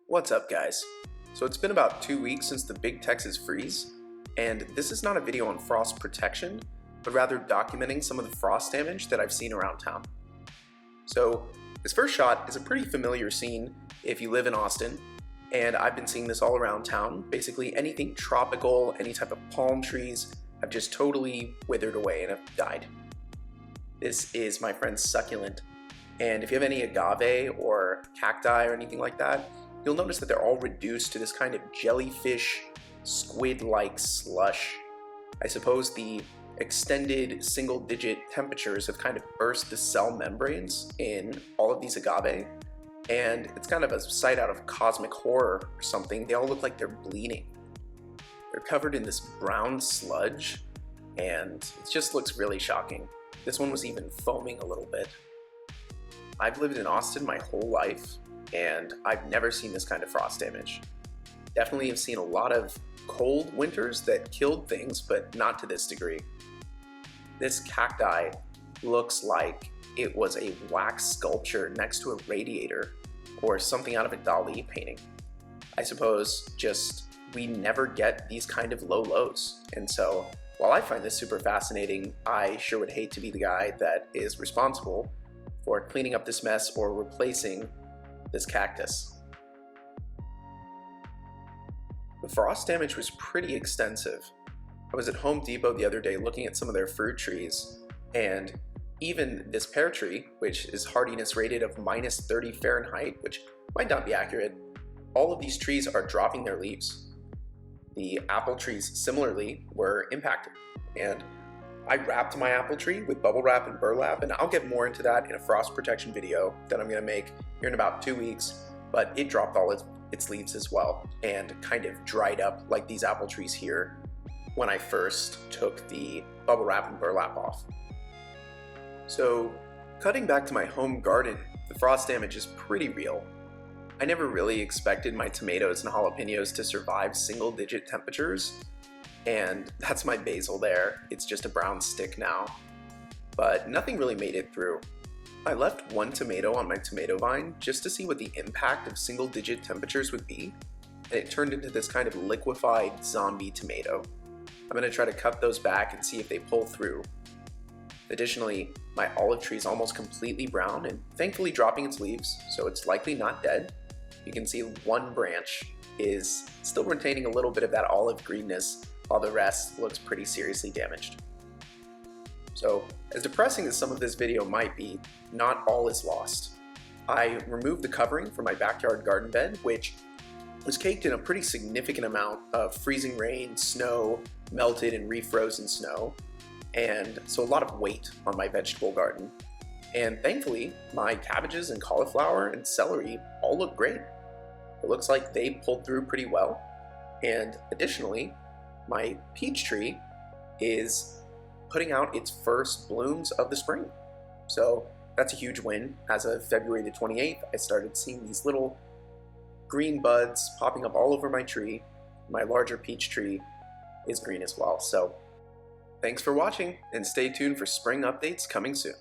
What's up, guys? So it's been about 2 weeks since the big Texas freeze, and this is not a video on frost protection, but rather documenting some of the frost damage that I've seen around town. So this first shot is a pretty familiar scene if you live in Austin, and I've been seeing this all around town. Basically anything tropical, any type of palm trees have just totally withered away and have died. This is my friend's succulent, and if you have any agave or cacti or anything like that, you'll notice that they're all reduced to this kind of jellyfish, squid-like slush. I suppose the extended single-digit temperatures have kind of burst the cell membranes in all of these agave, and it's kind of a sight out of cosmic horror or something. They all look like they're bleeding. They're covered in this brown sludge, and it just looks really shocking. This one was even foaming a little bit. I've lived in Austin my whole life, and I've never seen this kind of frost damage. Definitely have seen a lot of cold winters that killed things, but not to this degree. This cacti looks like it was a wax sculpture next to a radiator or something out of a Dali painting. I suppose just we never get these kind of low lows, and so while I find this super fascinating, I sure would hate to be the guy that is responsible for cleaning up this mess or replacing this cactus. The frost damage was pretty extensive. I was at Home Depot the other day looking at some of their fruit trees, and even this pear tree, which is hardiness rated of -30 Fahrenheit, which might not be accurate, all of these trees are dropping their leaves. The apple trees similarly were impacted, and I wrapped my apple tree with bubble wrap and burlap, and I'll get more into that in a frost protection video that I'm going to make here in about 2 weeks, but it dropped all its leaves as well and kind of dried up like these apple trees here when I first took the bubble wrap and burlap off. So cutting back to my home garden, the frost damage is pretty real. I never really expected my tomatoes and jalapenos to survive single-digit temperatures, and that's my basil there. It's just a brown stick now, but nothing really made it through. I left one tomato on my tomato vine just to see what the impact of single-digit temperatures would be, and it turned into this kind of liquefied zombie tomato. I'm going to try to cut those back and see if they pull through. Additionally, my olive tree is almost completely brown and thankfully dropping its leaves, so it's likely not dead. You can see one branch is still retaining a little bit of that olive greenness, while the rest looks pretty seriously damaged. So, as depressing as some of this video might be, not all is lost. I removed the covering from my backyard garden bed, which was caked in a pretty significant amount of freezing rain, snow, melted and refrozen snow, and so a lot of weight on my vegetable garden. And thankfully, my cabbages and cauliflower and celery all look great. It looks like they pulled through pretty well. And additionally, my peach tree is putting out its first blooms of the spring. So that's a huge win. As of February the 28th, I started seeing these little green buds popping up all over my tree. My larger peach tree is green as well. So thanks for watching, and stay tuned for spring updates coming soon.